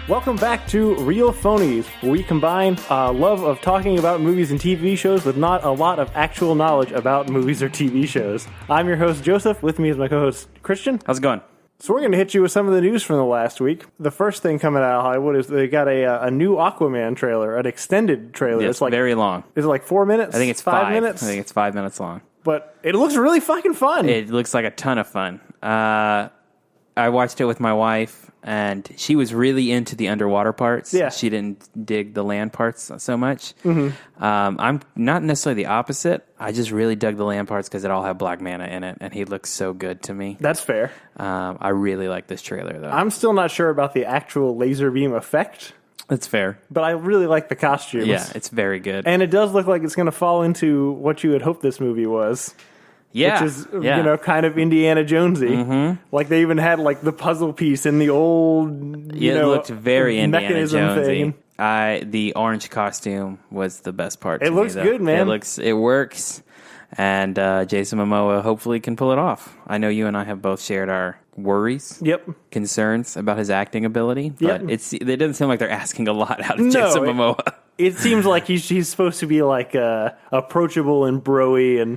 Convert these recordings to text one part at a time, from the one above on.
Welcome back to Real Phonies, where we combine love of talking about movies and TV shows with not a lot of actual knowledge about movies or TV shows. I'm your host, Joseph. With me is my co-host, Christian. How's it going? So we're going to hit you with some of the news from the last week. The first thing coming out of Hollywood is they got a new Aquaman trailer, an extended trailer. Yeah, it's like very long. Is it like 4 minutes? I think it's 5 minutes. I think it's 5 minutes long. But it looks really fucking fun. It looks like a ton of fun. I watched it with my wife, and she was really into the underwater parts. Yeah. She didn't dig the land parts so much. Mm-hmm. I'm not necessarily the opposite. I just really dug the land parts because it all had black mana in it, and he looks so good to me. That's fair. I really like this trailer, though. I'm still not sure about the actual laser beam effect. That's fair. But I really like the costumes. Yeah, it's very good. And it does look like it's going to fall into what you had hoped this movie was. Yeah. Which is, kind of Indiana Jonesy. Mm-hmm. Like, they even had, like, the puzzle piece in the old, it looked very Indiana Jonesy. Thing. The orange costume was the best part. It looks good, man. It works. And Jason Momoa hopefully can pull it off. I know you and I have both shared our worries, concerns about his acting ability, but it doesn't seem like they're asking a lot out of Jason Momoa. It seems like he's supposed to be like approachable and broy, and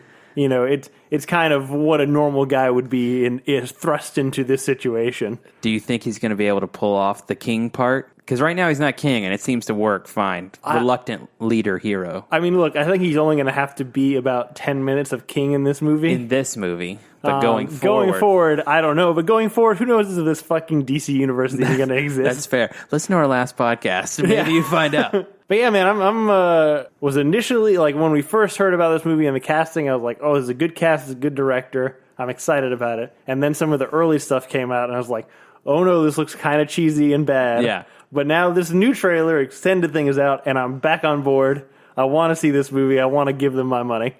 it's kind of what a normal guy would be is thrust into this situation. Do you think he's going to be able to pull off the king part? Because right now he's not king, and it seems to work fine. Reluctant leader hero. I mean, look, I think he's only going to have to be about 10 minutes of king in this movie. In this movie. But going forward, I don't know. But going forward, who knows if this fucking DC universe is even going to exist? That's fair. Listen to our last podcast. Maybe you find out. But yeah, man, I'm was initially, like, when we first heard about this movie and the casting, I was like, oh, this is a good cast, it's a good director. I'm excited about it. And then some of the early stuff came out, and I was like, oh no, this looks kind of cheesy and bad. Yeah. But now this new trailer, extended thing is out, and I'm back on board. I want to see this movie. I want to give them my money.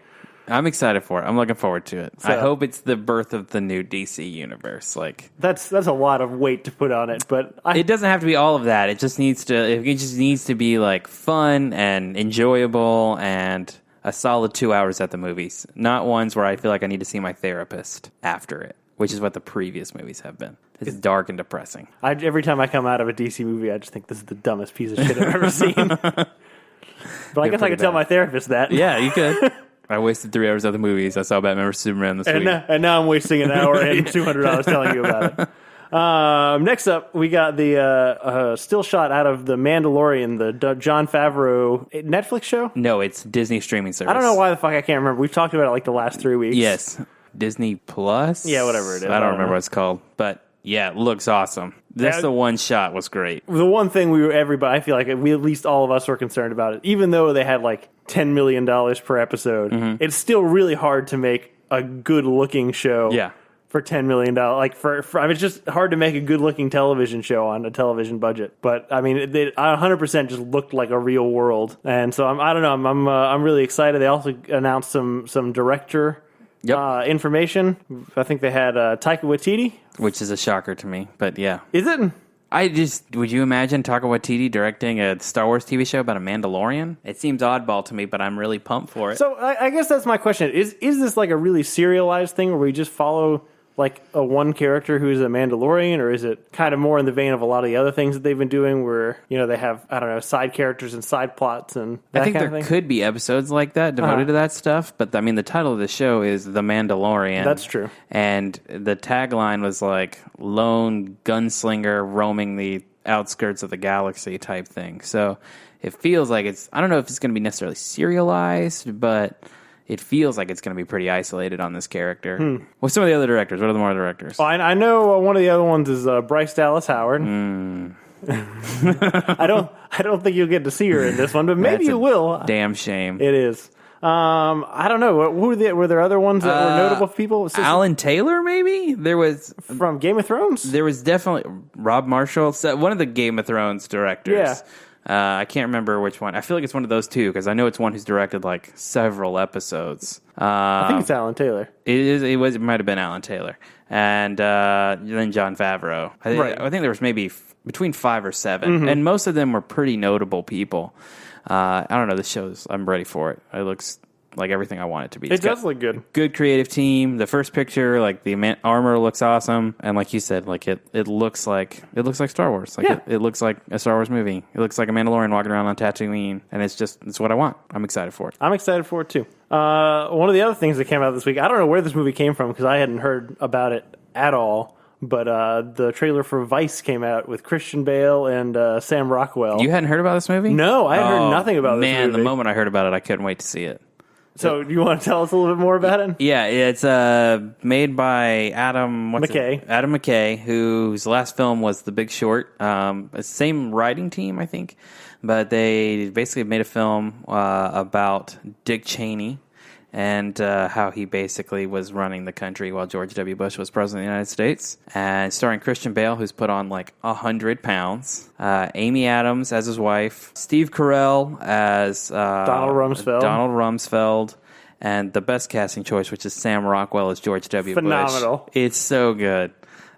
I'm excited for it. I'm looking forward to it. So, I hope it's the birth of the new DC universe. Like that's a lot of weight to put on it, but it doesn't have to be all of that. It just needs to be like fun and enjoyable and a solid 2 hours at the movies. Not ones where I feel like I need to see my therapist after it, which is what the previous movies have been. It's dark and depressing. Every time I come out of a DC movie, I just think this is the dumbest piece of shit I've ever seen. But I guess I could tell my therapist that. Yeah, you could. I wasted 3 hours of the movies. I saw Batman vs. Superman this week. And now I'm wasting an hour and $200 telling you about it. Next up, we got the still shot out of the Mandalorian, the Jon Favreau Netflix show? No, it's Disney streaming service. I don't know why the fuck I can't remember. We've talked about it like the last 3 weeks. Yes. Disney Plus? Yeah, whatever it is. I don't remember what it's called. But yeah, it looks awesome. The one shot was great. The one thing I feel like at least all of us were concerned about it. Even though they had like $10 million per episode, it's still really hard to make a good looking show. Yeah. For $10 million, like it's just hard to make a good-looking television show on a television budget. But I mean, it 100% just looked like a real world, and so I don't know. I'm really excited. They also announced some director information. I think they had Taika Waititi, which is a shocker to me. But yeah, is it? Would you imagine Taika Waititi directing a Star Wars TV show about a Mandalorian? It seems oddball to me, but I'm really pumped for it. So I guess that's my question. Is this like a really serialized thing where we just follow like a one character who's a Mandalorian, or is it kind of more in the vein of a lot of the other things that they've been doing where, they have, I don't know, side characters and side plots and that I think kind of there thing? Could be episodes like that devoted to that stuff, but I mean, the title of the show is The Mandalorian. That's true. And the tagline was like lone gunslinger roaming the outskirts of the galaxy type thing. So it feels like I don't know if it's going to be necessarily serialized, but it feels like it's going to be pretty isolated on this character. What's some of the other directors? What are the more directors? Well, I know one of the other ones is Bryce Dallas Howard. I don't think you'll get to see her in this one, but maybe you will. Damn shame. It is. I don't know. Were there other ones that were notable people? Alan Taylor, maybe? There was from Game of Thrones? There was definitely Rob Marshall, one of the Game of Thrones directors. Yeah. I can't remember which one. I feel like it's one of those two because I know it's one who's directed like several episodes. I think it's Alan Taylor. It might have been Alan Taylor, and then Jon Favreau. I think there was maybe between 5 or 7, and most of them were pretty notable people. I don't know. I'm ready for it. It looks like everything I want it to be. It does look good. Good creative team. The first picture, like the armor looks awesome, and like you said, like it looks like Star Wars. Like it looks like a Star Wars movie. It looks like a Mandalorian walking around on Tatooine, and it's what I want. I'm excited for it. I'm excited for it too. One of the other things that came out this week, I don't know where this movie came from because I hadn't heard about it at all. But the trailer for Vice came out with Christian Bale and Sam Rockwell. You hadn't heard about this movie? No, I had heard nothing about this movie. Man, the moment I heard about it, I couldn't wait to see it. So, do you want to tell us a little bit more about it? Yeah, it's made by Adam McKay, whose last film was The Big Short. Same writing team, I think. But they basically made a film about Dick Cheney and how he basically was running the country while George W. Bush was president of the United States. And starring Christian Bale, who's put on like 100 pounds. Amy Adams as his wife. Steve Carell as Donald Rumsfeld. And the best casting choice, which is Sam Rockwell as George W. Phenomenal. Bush. It's so good.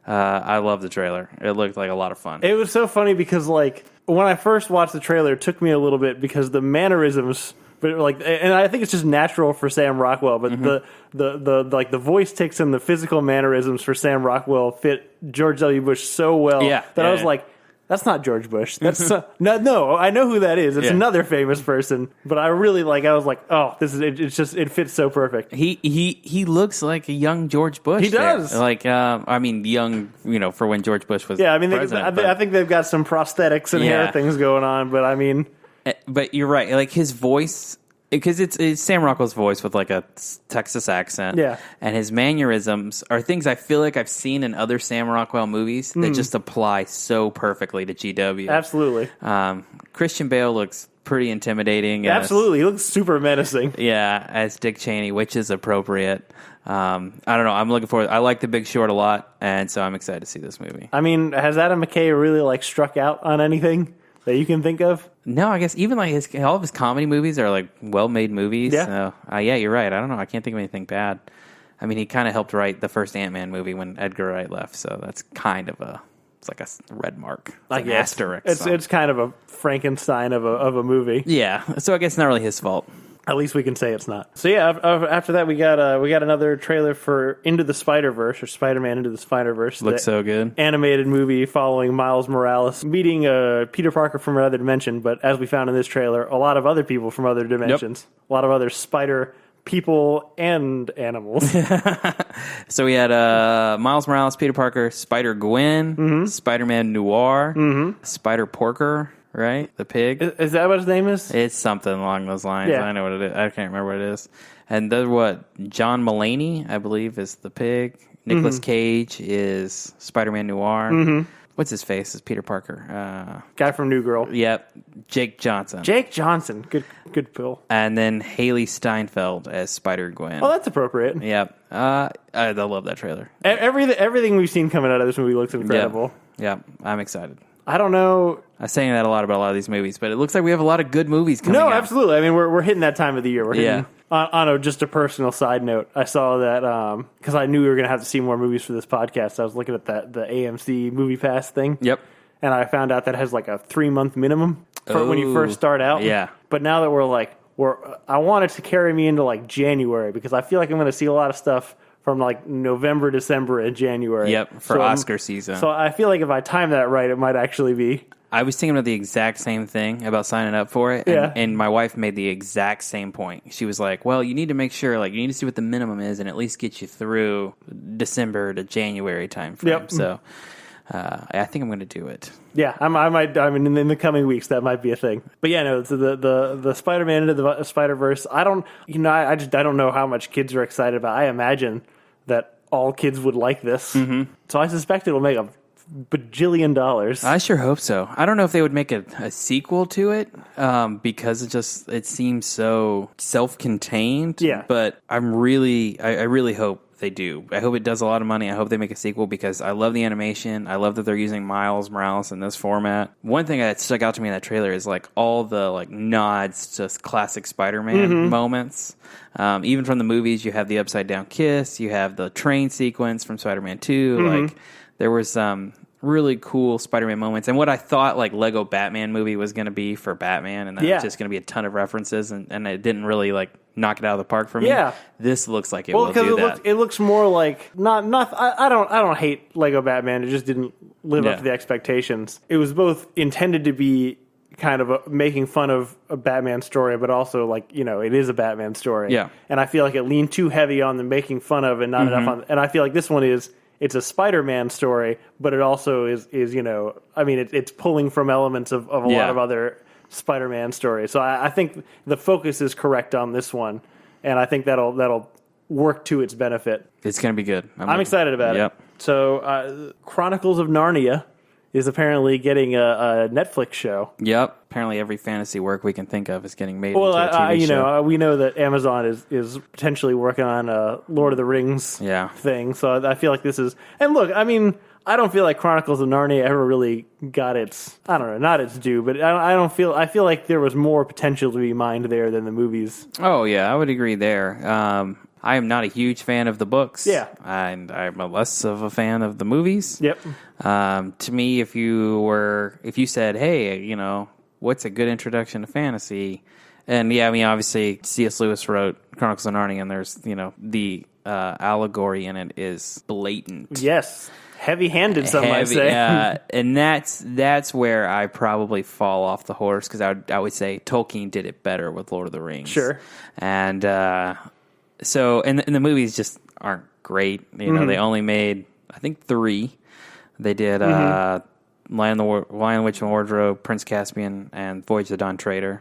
I love the trailer. It looked like a lot of fun. It was so funny because, like, when I first watched the trailer, it took me a little bit because the mannerisms... But like, and I think it's just natural for Sam Rockwell. But the voice tics and the physical mannerisms for Sam Rockwell fit George W. Bush so well that I was like, that's not George Bush. That's no. I know who that is. It's another famous person. But I really I was like, oh, this is it fits so perfect. He looks like a young George Bush. He does. Like I mean, young, for when George Bush was. Yeah, I mean, I think they've got some prosthetics and hair things going on. But I mean. But you're right. Like his voice, because it's Sam Rockwell's voice with like a Texas accent. Yeah. And his mannerisms are things I feel like I've seen in other Sam Rockwell movies that just apply so perfectly to GW. Absolutely. Christian Bale looks pretty intimidating. Absolutely. He looks super menacing. Yeah, as Dick Cheney, which is appropriate. I don't know. I'm looking forward. I like The Big Short a lot, and so I'm excited to see this movie. I mean, has Adam McKay really struck out on anything that you can think of? No, I guess even all of his comedy movies are like well-made movies. Yeah. So, yeah, you're right. I don't know. I can't think of anything bad. I mean, he kind of helped write the first Ant-Man movie when Edgar Wright left, so that's kind of it's like a red mark. It's an asterisk. It's kind of a Frankenstein of a movie. Yeah. So I guess it's not really his fault. At least we can say it's not. So yeah, after that we got another trailer for Into the Spider-Verse, or Spider-Man Into the Spider-Verse. Looks so good. Animated movie following Miles Morales meeting Peter Parker from another dimension, but as we found in this trailer, a lot of other people from other dimensions. Yep. A lot of other spider people and animals. So we had Miles Morales, Peter Parker, Spider-Gwen, Spider-Man Noir, Spider-Porker. Right? The pig? Is that what his name is? It's something along those lines. Yeah. I know what it is. I can't remember what it is. And John Mulaney, I believe, is the pig. Nicolas Cage is Spider-Man Noir. What's his face? Is Peter Parker. Guy from New Girl. Yep. Jake Johnson. Good pill. And then Haley Steinfeld as Spider-Gwen. Oh, that's appropriate. Yep. I love that trailer. Everything we've seen coming out of this movie looks incredible. Yep. I'm excited. I don't know. I'm saying that a lot about a lot of these movies, but it looks like we have a lot of good movies coming out. No, absolutely. I mean, we're hitting that time of the year. We're hitting, on just a personal side note, I saw that because I knew we were going to have to see more movies for this podcast. I was looking at the AMC Movie Pass thing. Yep. And I found out that has like a 3-month minimum for when you first start out. Yeah. But now that I want it to carry me into January, because I feel like I'm going to see a lot of stuff from November, December, and January. Yep, for Oscar season. So I feel like if I time that right, it might actually be. I was thinking about the exact same thing about signing up for it. And my wife made the exact same point. She was like, well, you need to make sure, you need to see what the minimum is and at least get you through December to January time frame. Yep. So I think I'm going to do it. Yeah, I might. I mean, in the coming weeks, that might be a thing. But yeah, no, the Spider-Man Into the Spider-Verse. I don't know how much kids are excited about. I imagine that all kids would like this. So I suspect it'll make a bajillion dollars. I sure hope so. I don't know if they would make a sequel to it because it seems so self-contained. Yeah, but I really hope they do. I hope it does a lot of money. I hope they make a sequel because I love the animation. I love that they're using Miles Morales in this format. One thing that stuck out to me in that trailer is all the nods to classic Spider-Man moments. Even from the movies, you have the upside down kiss. You have the train sequence from Spider-Man 2. There was really cool Spider-Man moments, and what I thought like Lego Batman movie was going to be for Batman, and that was just going to be a ton of references, and it didn't really like knock it out of the park for me. Yeah. This looks like it will do that. It looks more like not. I don't hate Lego Batman. It just didn't live up to the expectations. It was both intended to be kind of making fun of a Batman story, but also like, it is a Batman story. Yeah. And I feel like it leaned too heavy on the making fun of and not enough on. And I feel like this one it's a Spider-Man story, but it also is it's pulling from elements of a lot of other Spider-Man stories. So I think the focus is correct on this one, and I think that'll work to its benefit. It's going to be good. I'm excited about it. So Chronicles of Narnia is apparently getting a Netflix show. Yep. Apparently every fantasy work we can think of is getting made into a TV show. We know that Amazon is potentially working on a Lord of the Rings thing. So I feel like this is... And look, I mean, I don't feel like Chronicles of Narnia ever really got its... I don't know, not its due, but I feel like there was more potential to be mined there than the movies. Oh, yeah, I would agree there. I am not a huge fan of the books. Yeah. And I'm less of a fan of the movies. Yep. To me, if you said, hey, what's a good introduction to fantasy? And obviously C.S. Lewis wrote Chronicles of Narnia, and there's, the allegory in it is blatant. Yes. Heavy-handed, some might say. And that's where I probably fall off the horse, because I would say Tolkien did it better with Lord of the Rings. Sure. And so, and the movies just aren't great. They only made, I think, 3. They did Lion, the Witch and Wardrobe, Prince Caspian, and Voyage of the Dawn Treader.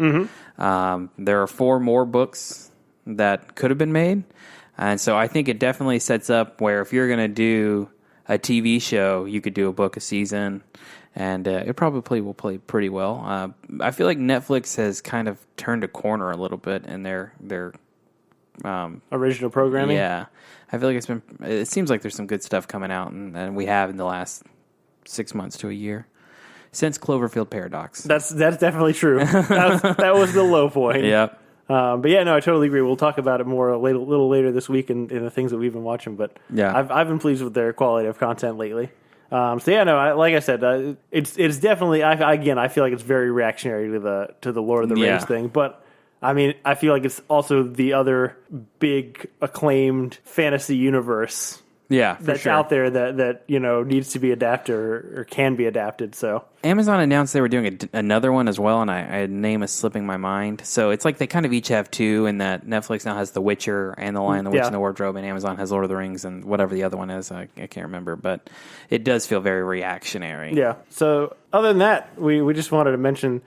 There are 4 more books that could have been made. And so I think it definitely sets up where if you're going to do a TV show, you could do a book a season, and it probably will play pretty well. I feel like Netflix has kind of turned a corner a little bit in their original programming. Yeah, I feel like it seems like there's some good stuff coming out, and we have in the last 6 months to a year since Cloverfield Paradox. That's definitely true. That was the low point. Yep. But yeah, no, I totally agree. We'll talk about it more a little later this week in the things that we've been watching. But yeah, I've been pleased with their quality of content lately. So yeah, no, like I said, it's definitely. I feel like it's very reactionary to the Lord of the Rings thing, but. I mean, I feel like it's also the other big acclaimed fantasy universe that's out there that needs to be adapted or can be adapted. So Amazon announced they were doing another one as well, and I name is slipping my mind. So it's like they kind of each have 2, and that Netflix now has The Witcher and The Lion, the Witch, and the Wardrobe, and Amazon has Lord of the Rings and whatever the other one is. I can't remember, but it does feel very reactionary. Yeah. So other than that, we just wanted to mention,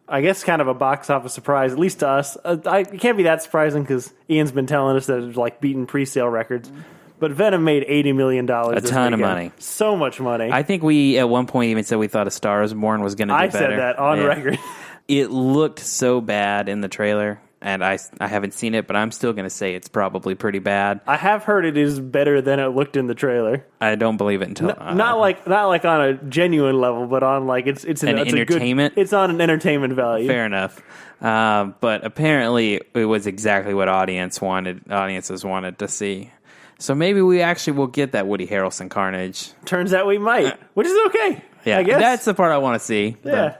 I guess, kind of a box office surprise, at least to us. It can't be that surprising because Ian's been telling us that it's like beating pre-sale records. But Venom made $80 million. A ton of money. So much money. I think we, at one point, even said we thought A Star is Born was going to do better. I said that on record. It looked so bad in the trailer, and I haven't seen it, but I'm still going to say it's probably pretty bad. I have heard it is better than it looked in the trailer. I don't believe it until... Not like on a genuine level, but on like it's an entertainment? It's on an entertainment value. Fair enough. But apparently it was exactly what audiences wanted to see. So maybe we actually will get that Woody Harrelson carnage. Turns out we might, which is okay. Yeah, I guess. That's the part I want to see. Yeah.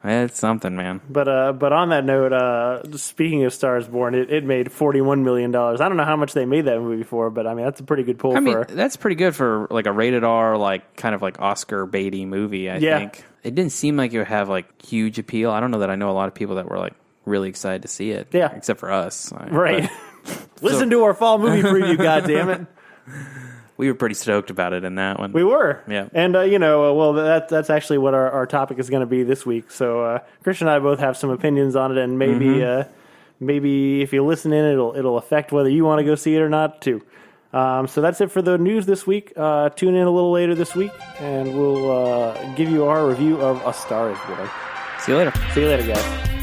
It's something, man. But on that note, speaking of Stars Born, it made $41 million. I don't know how much they made that movie for, but I mean that's a pretty good pull. That's pretty good for like a rated R, like kind of like Oscar baity movie. I think it didn't seem like it would have like huge appeal. I don't know that I know a lot of people that were like really excited to see it. Yeah, except for us, right? Listen to our fall movie preview, goddammit. We were pretty stoked about it in that one. We were. Yeah. And, well, that's actually what our topic is going to be this week. So Christian and I both have some opinions on it, and maybe if you listen in, it'll affect whether you want to go see it or not, too. So that's it for the news this week. Tune in a little later this week, and we'll give you our review of A Star is Born. See you later. See you later, guys.